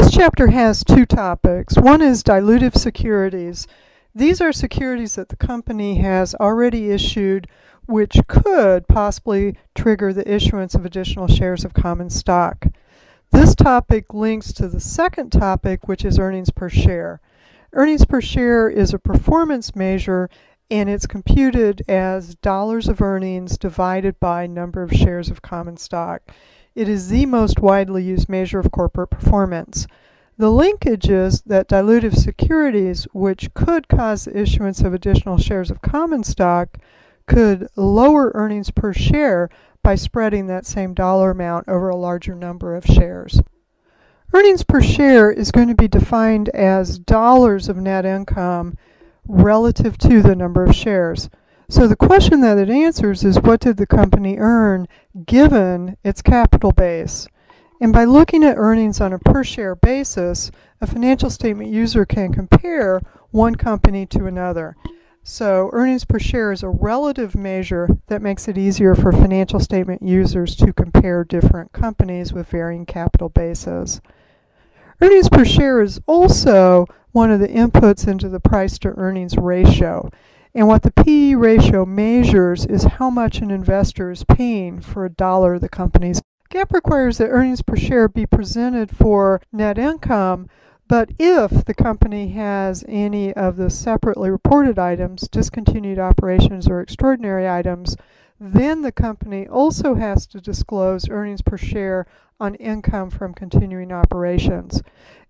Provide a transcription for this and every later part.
This chapter has two topics. One is dilutive securities. These are securities that the company has already issued which could possibly trigger the issuance of additional shares of common stock. This topic links to the second topic, which is earnings per share. Earnings per share is a performance measure, and it's computed as dollars of earnings divided by number of shares of common stock. It is the most widely used measure of corporate performance. The linkage is that dilutive securities, which could cause the issuance of additional shares of common stock, could lower earnings per share by spreading that same dollar amount over a larger number of shares. Earnings per share is going to be defined as dollars of net income relative to the number of shares. So the question that it answers is, what did the company earn given its capital base? And by looking at earnings on a per share basis, a financial statement user can compare one company to another. So earnings per share is a relative measure that makes it easier for financial statement users to compare different companies with varying capital bases. Earnings per share is also one of the inputs into the price to earnings ratio. And what the PE ratio measures is how much an investor is paying for a dollar the company's. GAAP requires that earnings per share be presented for net income, but if the company has any of the separately reported items, discontinued operations or extraordinary items, then the company also has to disclose earnings per share on income from continuing operations.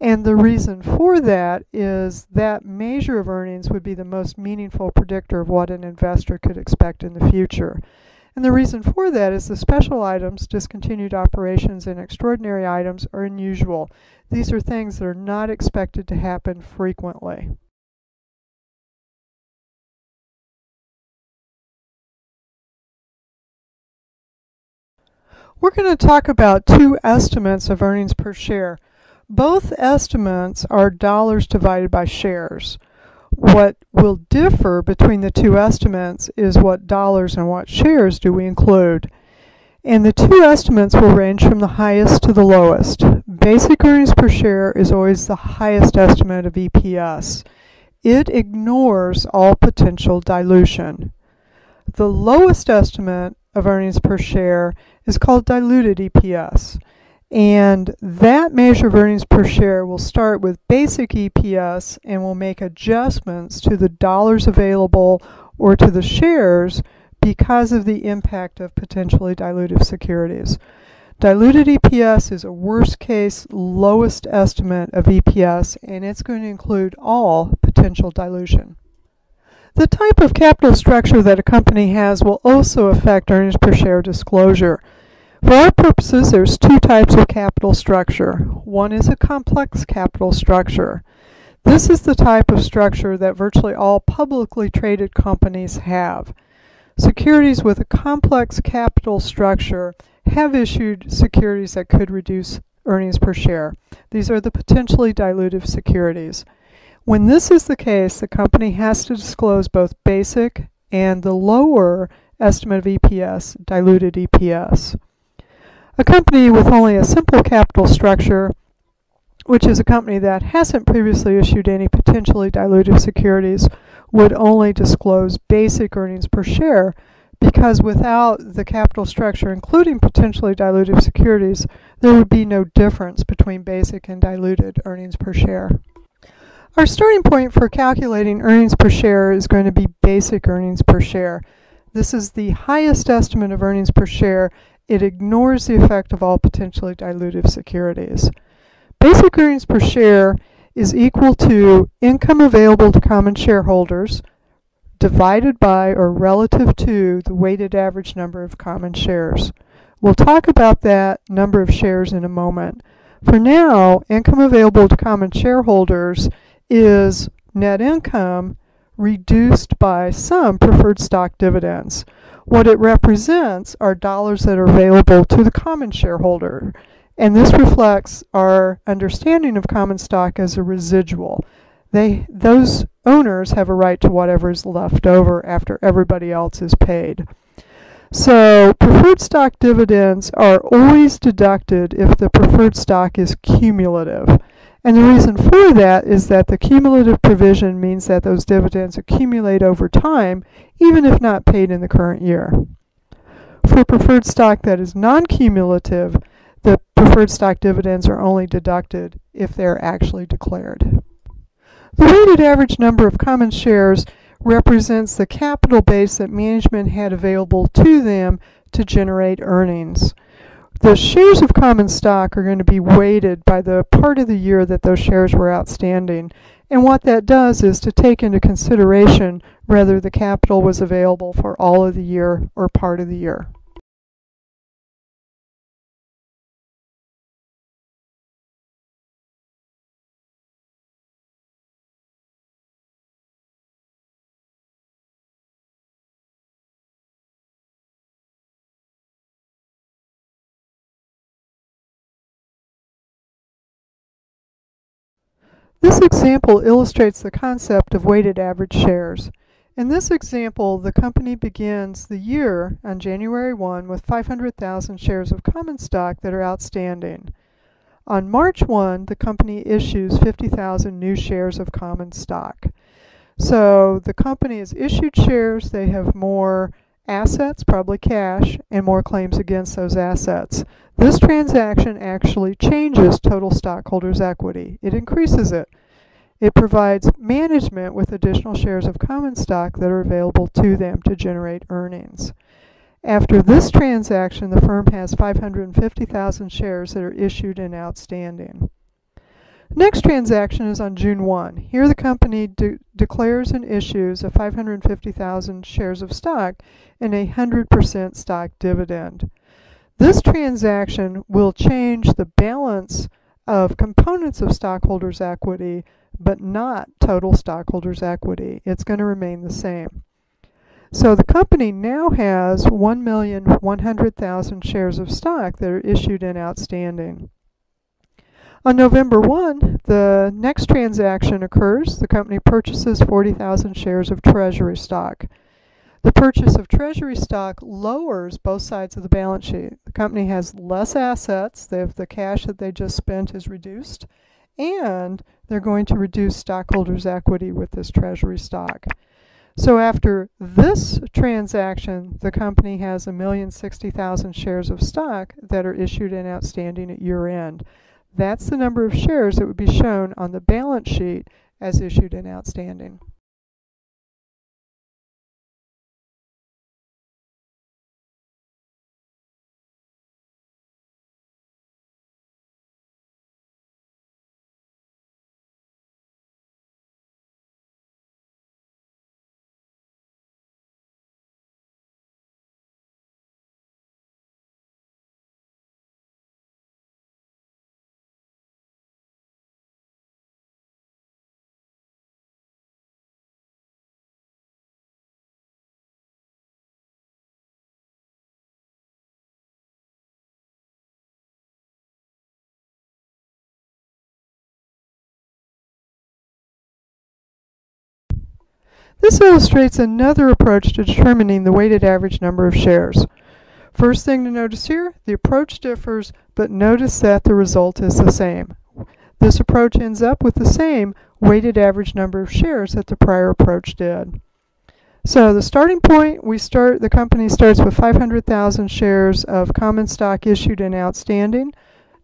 And the reason for that is that measure of earnings would be the most meaningful predictor of what an investor could expect in the future. And the reason for that is the special items, discontinued operations, and extraordinary items are unusual. These are things that are not expected to happen frequently. We're going to talk about two estimates of earnings per share. Both estimates are dollars divided by shares. What will differ between the two estimates is what dollars and what shares do we include. And the two estimates will range from the highest to the lowest. Basic earnings per share is always the highest estimate of EPS. It ignores all potential dilution. The lowest estimate of earnings per share is called diluted EPS. And that measure of earnings per share will start with basic EPS and will make adjustments to the dollars available or to the shares because of the impact of potentially dilutive securities. Diluted EPS is a worst case, lowest estimate of EPS, and it's going to include all potential dilution. The type of capital structure that a company has will also affect earnings per share disclosure. For our purposes, there's two types of capital structure. One is a complex capital structure. This is the type of structure that virtually all publicly traded companies have. Securities with a complex capital structure have issued securities that could reduce earnings per share. These are the potentially dilutive securities. When this is the case, the company has to disclose both basic and the lower estimate of EPS, diluted EPS. A company with only a simple capital structure, which is a company that hasn't previously issued any potentially dilutive securities, would only disclose basic earnings per share, because without the capital structure including potentially dilutive securities, there would be no difference between basic and diluted earnings per share. Our starting point for calculating earnings per share is going to be basic earnings per share. This is the highest estimate of earnings per share. It ignores the effect of all potentially dilutive securities. Basic earnings per share is equal to income available to common shareholders divided by or relative to the weighted average number of common shares. We'll talk about that number of shares in a moment. For now, income available to common shareholders is net income reduced by some preferred stock dividends. What it represents are dollars that are available to the common shareholder, and this reflects our understanding of common stock as a residual. Those owners have a right to whatever is left over after everybody else is paid. So preferred stock dividends are always deducted if the preferred stock is cumulative. And the reason for that is that the cumulative provision means that those dividends accumulate over time, even if not paid in the current year. For preferred stock that is non-cumulative, the preferred stock dividends are only deducted if they're actually declared. The weighted average number of common shares represents the capital base that management had available to them to generate earnings. The shares of common stock are going to be weighted by the part of the year that those shares were outstanding. And what that does is to take into consideration whether the capital was available for all of the year or part of the year. This example illustrates the concept of weighted average shares. In this example, the company begins the year on January 1 with 500,000 shares of common stock that are outstanding. On March 1, the company issues 50,000 new shares of common stock. So the company has issued shares, they have more assets, probably cash, and more claims against those assets. This transaction actually changes total stockholders' equity. It increases it. It provides management with additional shares of common stock that are available to them to generate earnings. After this transaction, the firm has 550,000 shares that are issued and outstanding. Next transaction is on June 1. Here the company declares and issues a 550,000 shares of stock and a 100% stock dividend. This transaction will change the balance of components of stockholders' equity, but not total stockholders' equity. It's going to remain the same. So the company now has 1,100,000 shares of stock that are issued and outstanding. On November 1, the next transaction occurs. The company purchases 40,000 shares of treasury stock. The purchase of treasury stock lowers both sides of the balance sheet. The company has less assets. The cash that they just spent is reduced, and they're going to reduce stockholders' equity with this treasury stock. So after this transaction, the company has 1,060,000 shares of stock that are issued and outstanding at year end. That's the number of shares that would be shown on the balance sheet as issued and outstanding. This illustrates another approach to determining the weighted average number of shares. First thing to notice here, the approach differs, but notice that the result is the same. This approach ends up with the same weighted average number of shares that the prior approach did. So the starting point, the company starts with 500,000 shares of common stock issued and outstanding.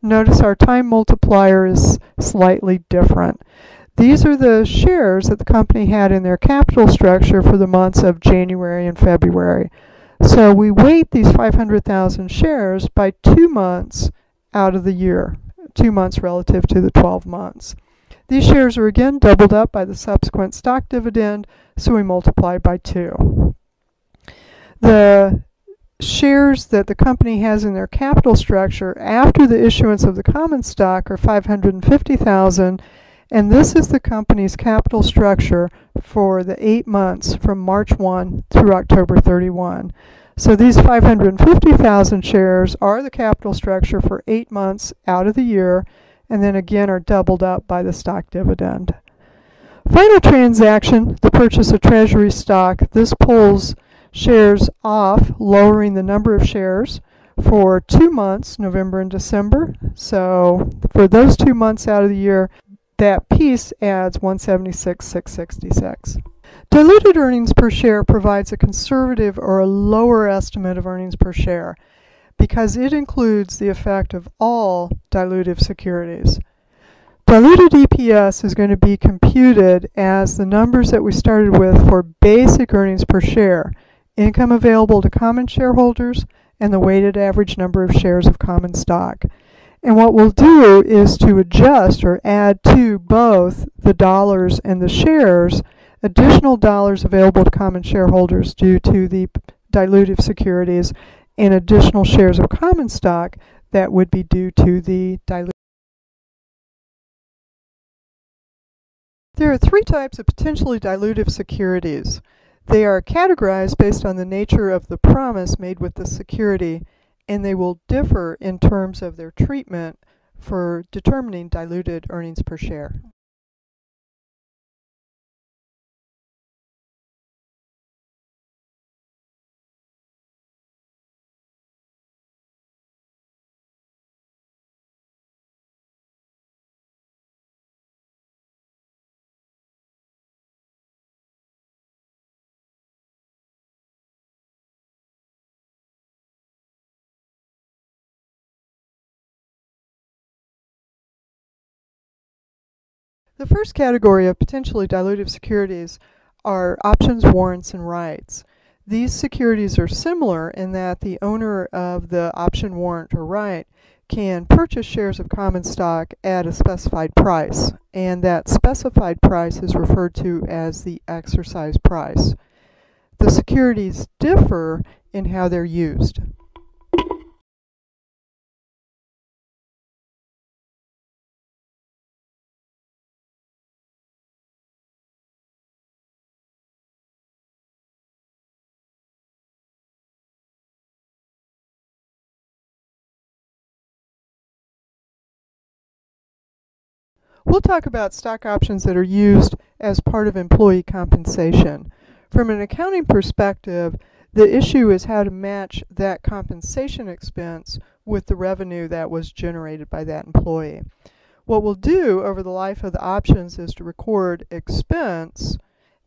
Notice our time multiplier is slightly different. These are the shares that the company had in their capital structure for the months of January and February. So we weight these 500,000 shares by 2 months out of the year, 2 months relative to the 12 months. These shares are again doubled up by the subsequent stock dividend, so we multiply by 2. The shares that the company has in their capital structure after the issuance of the common stock are 550,000, and this is the company's capital structure for the 8 months from March 1 through October 31. So these 550,000 shares are the capital structure for 8 months out of the year, and then again are doubled up by the stock dividend. Final transaction, the purchase of treasury stock. This pulls shares off, lowering the number of shares for 2 months, November and December. So for those 2 months out of the year, that piece adds 176,666. Diluted earnings per share provides a conservative or a lower estimate of earnings per share because it includes the effect of all dilutive securities. Diluted EPS is going to be computed as the numbers that we started with for basic earnings per share, income available to common shareholders, and the weighted average number of shares of common stock. And what we'll do is to adjust or add to both the dollars and the shares additional dollars available to common shareholders due to the dilutive securities and additional shares of common stock that would be due to the dilutive. There are 3 types of potentially dilutive securities. They are categorized based on the nature of the promise made with the security, and they will differ in terms of their treatment for determining diluted earnings per share. The first category of potentially dilutive securities are options, warrants, and rights. These securities are similar in that the owner of the option, warrant, or right can purchase shares of common stock at a specified price, and that specified price is referred to as the exercise price. The securities differ in how they're used. We'll talk about stock options that are used as part of employee compensation. From an accounting perspective, the issue is how to match that compensation expense with the revenue that was generated by that employee. What we'll do over the life of the options is to record expense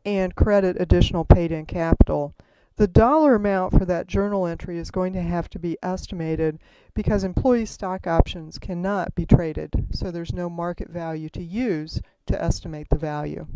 and credit additional paid-in capital. The dollar amount for that journal entry is going to have to be estimated because employee stock options cannot be traded, so there's no market value to use to estimate the value.